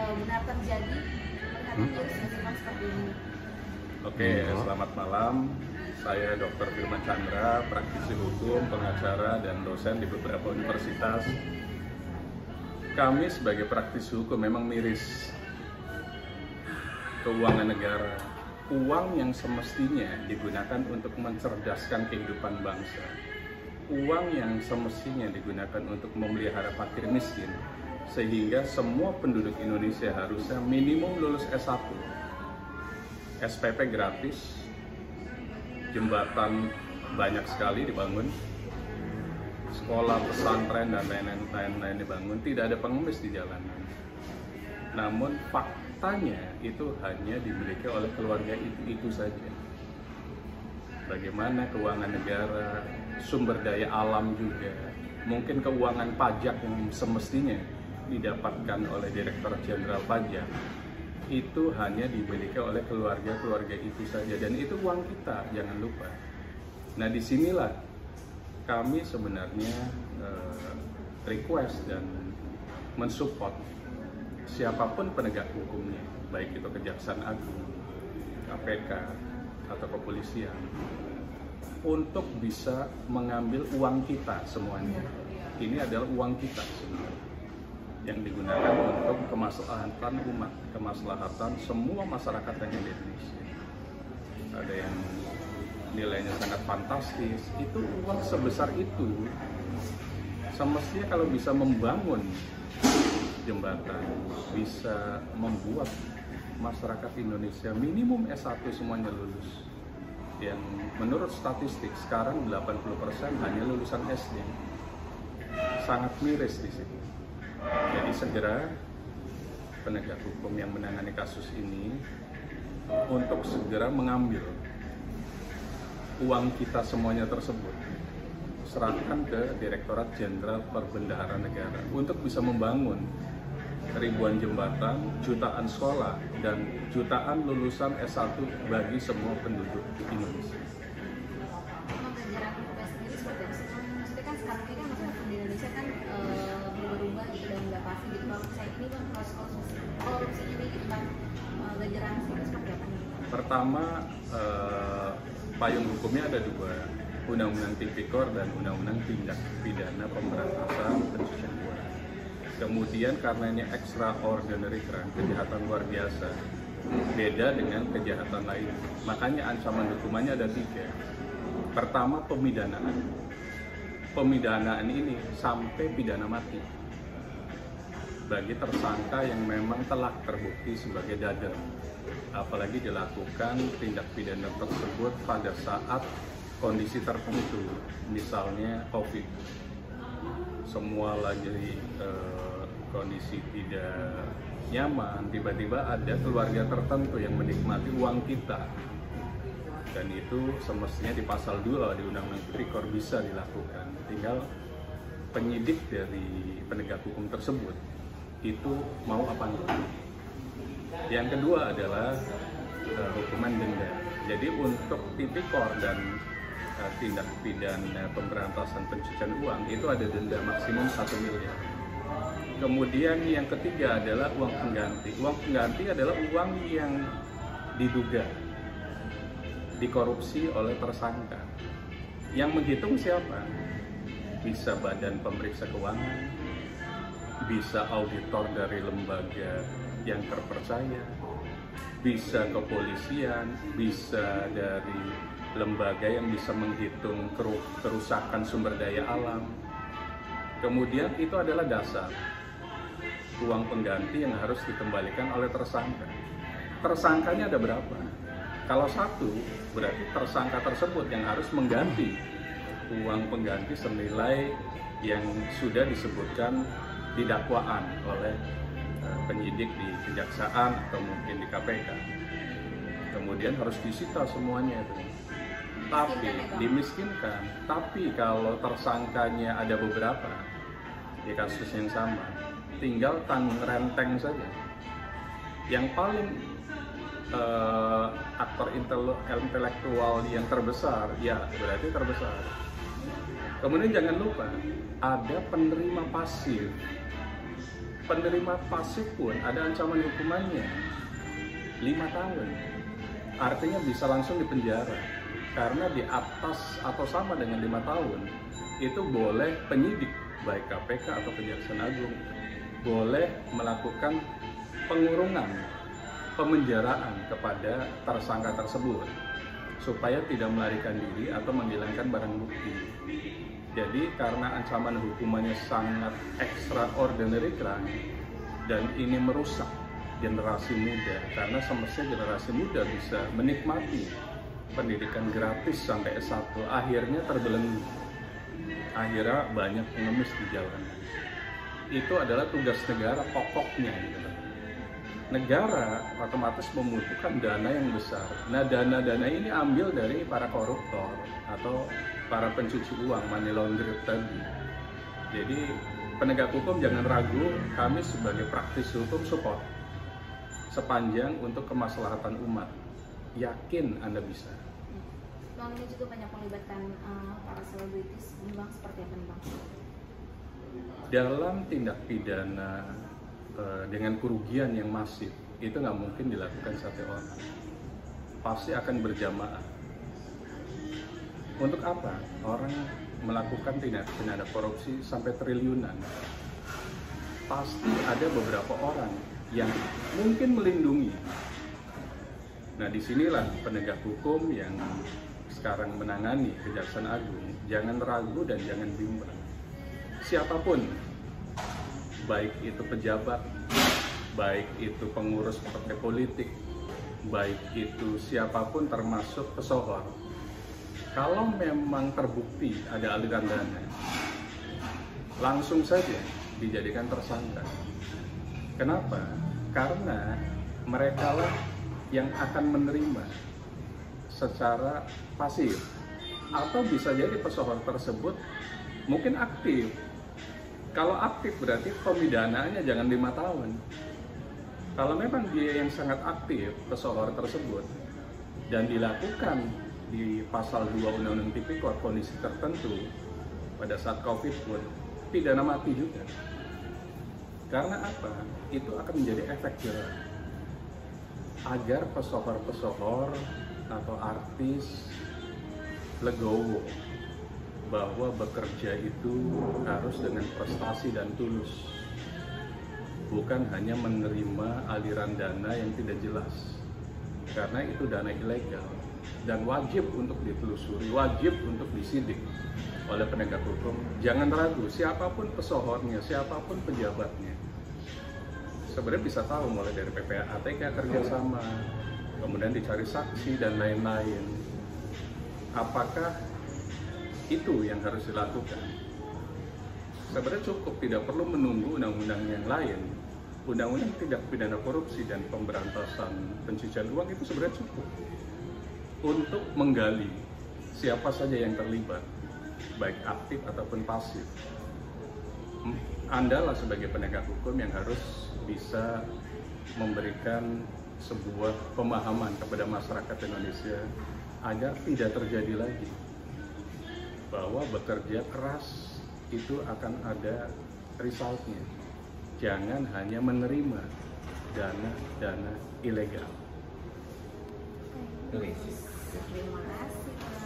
benar terjadi kelihatan miris seperti ini. Oke, selamat malam. Saya Dr. Firman Chandra, praktisi hukum, pengacara, dan dosen di beberapa universitas. Kami sebagai praktisi hukum memang miris keuangan negara, uang yang semestinya digunakan untuk mencerdaskan kehidupan bangsa, uang yang semestinya digunakan untuk memelihara fakir miskin, sehingga semua penduduk Indonesia harusnya minimum lulus S1, SPP gratis, jembatan banyak sekali dibangun, sekolah, pesantren, dan lain-lain dibangun, tidak ada pengemis di jalanan. Namun faktanya itu hanya dimiliki oleh keluarga itu saja. Bagaimana keuangan negara, sumber daya alam juga, mungkin keuangan pajak yang semestinya didapatkan oleh Direktur Jenderal Pajak, itu hanya dimiliki oleh keluarga itu saja, dan itu uang kita, jangan lupa. Nah, disinilah kami sebenarnya request dan mensupport siapapun penegak hukumnya, baik itu Kejaksaan Agung, KPK, atau kepolisian, untuk bisa mengambil uang kita semuanya. Ini adalah uang kita sebenarnya, yang digunakan untuk kemaslahatan umat, kemaslahatan semua masyarakat yang ada di Indonesia. Ada yang nilainya sangat fantastis, itu uang sebesar itu semestinya kalau bisa membangun jembatan, bisa membuat masyarakat Indonesia minimum S1 semuanya lulus. Yang menurut statistik sekarang 80% hanya lulusan SD. Sangat miris di situ. Jadi segera penegak hukum yang menangani kasus ini untuk segera mengambil uang kita semuanya tersebut, serahkan ke Direktorat Jenderal Perbendaharaan Negara untuk bisa membangun ribuan jembatan, jutaan sekolah, dan jutaan lulusan S1 bagi semua penduduk Indonesia. Maksudnya kan sekarang ini kan masyarakat di Indonesia kan berubah gitu dan nggak pasti gitu. Kalau saya ini kan korupsi ini gitu kan ganjaran itu seperti apa nih? Pertama, payung hukumnya ada dua, Undang-Undang Tipikor dan Undang-Undang Tindak Pidana Pemberantasan Pencucian Uang. Kemudian karena ini extraordinary crime, kejahatan luar biasa, beda dengan kejahatan lain, makanya ancaman hukumannya ada 3. Pertama, pemidanaan. Pemidanaan ini sampai pidana mati bagi tersangka yang memang telah terbukti sebagai dader, apalagi dilakukan tindak pidana tersebut pada saat kondisi tertentu, misalnya COVID, semua lagi kondisi tidak nyaman, tiba-tiba ada keluarga tertentu yang menikmati uang kita, dan itu semestinya di pasal 2 di Undang-Undang Tipikor bisa dilakukan. Tinggal penyidik dari penegak hukum tersebut itu mau apa enggak. Yang kedua adalah hukuman denda. Jadi untuk Tipikor dan tindak pidana pemberantasan pencucian uang itu ada denda maksimum 1 miliar. Kemudian yang ketiga adalah uang pengganti. Uang pengganti adalah uang yang diduga dikorupsi oleh tersangka. Yang menghitung siapa? Bisa badan pemeriksa keuangan, bisa auditor dari lembaga yang terpercaya, bisa kepolisian, bisa dari lembaga yang bisa menghitung kerusakan sumber daya alam. Kemudian itu adalah dasar uang pengganti yang harus dikembalikan oleh tersangka. Tersangkanya ada berapa? Kalau 1, berarti tersangka tersebut yang harus mengganti uang pengganti senilai yang sudah disebutkan di dakwaan oleh penyidik di Kejaksaan atau mungkin di KPK. Kemudian harus disita semuanya itu. Tapi dimiskinkan. Tapi kalau tersangkanya ada beberapa di kasus yang sama, tinggal tanggung renteng saja. Yang paling aktor intelektual yang terbesar, ya berarti terbesar. Kemudian jangan lupa ada penerima pasif Penerima pasif pun ada ancaman hukumannya 5 tahun. Artinya bisa langsung dipenjara. Karena di atas atau sama dengan 5 tahun itu boleh penyidik baik KPK atau Kejaksaan Agung boleh melakukan pengurungan, pemenjaraan kepada tersangka tersebut supaya tidak melarikan diri atau menghilangkan barang bukti. Jadi karena ancaman hukumannya sangat extraordinary crime dan ini merusak generasi muda, karena semestinya generasi muda bisa menikmati pendidikan gratis sampai S1, akhirnya terbelenggu, akhirnya banyak pengemis di jalanan. Itu adalah tugas negara pokoknya gitu. Negara otomatis membutuhkan dana yang besar. Nah, dana-dana ini ambil dari para koruptor atau para pencuci uang, money launderer tadi. Jadi penegak hukum jangan ragu, kami sebagai praktisi hukum support sepanjang untuk kemaslahatan umat. Yakin Anda bisa. Bang, ini juga banyak melibatkan para selebritis. Bang, seperti apa nih Bang? Dalam tindak pidana dengan kerugian yang masif, itu nggak mungkin dilakukan satu orang. Pasti akan berjamaah. Untuk apa? Orang melakukan tindak pidana korupsi sampai triliunan. Pasti ada beberapa orang yang mungkin melindungi. Nah, disinilah penegak hukum yang sekarang menangani Kejaksaan Agung, jangan ragu dan jangan bimbang. Siapapun, baik itu pejabat, baik itu pengurus partai politik, baik itu siapapun termasuk pesohor, kalau memang terbukti ada aliran dana, langsung saja dijadikan tersangka. Kenapa? Karena merekalah yang akan menerima secara pasif, atau bisa jadi pesohor tersebut mungkin aktif. Kalau aktif berarti pemidanaannya jangan 5 tahun. Kalau memang dia yang sangat aktif, pesohor tersebut, dan dilakukan di pasal 2 Undang-Undang Tipikor kondisi tertentu pada saat COVID pun, pidana mati juga. Karena apa? Itu akan menjadi efek jerah agar pesohor-pesohor atau artis legowo bahwa bekerja itu harus dengan prestasi dan tulus, bukan hanya menerima aliran dana yang tidak jelas, karena itu dana ilegal dan wajib untuk ditelusuri, wajib untuk disidik oleh penegak hukum. Jangan ragu, siapapun pesohornya, siapapun pejabatnya, sebenarnya bisa tahu mulai dari PPATK kerjasama, kemudian dicari saksi dan lain-lain. Apakah itu yang harus dilakukan? Sebenarnya cukup, tidak perlu menunggu undang-undang yang lain. Undang-undang tindak pidana korupsi dan pemberantasan pencucian uang itu sebenarnya cukup untuk menggali siapa saja yang terlibat, baik aktif ataupun pasif. Anda lah sebagai penegak hukum yang harus bisa memberikan sebuah pemahaman kepada masyarakat Indonesia agar tidak terjadi lagi bahwa bekerja keras itu akan ada resultnya. Jangan hanya menerima dana ilegal. Terima kasih.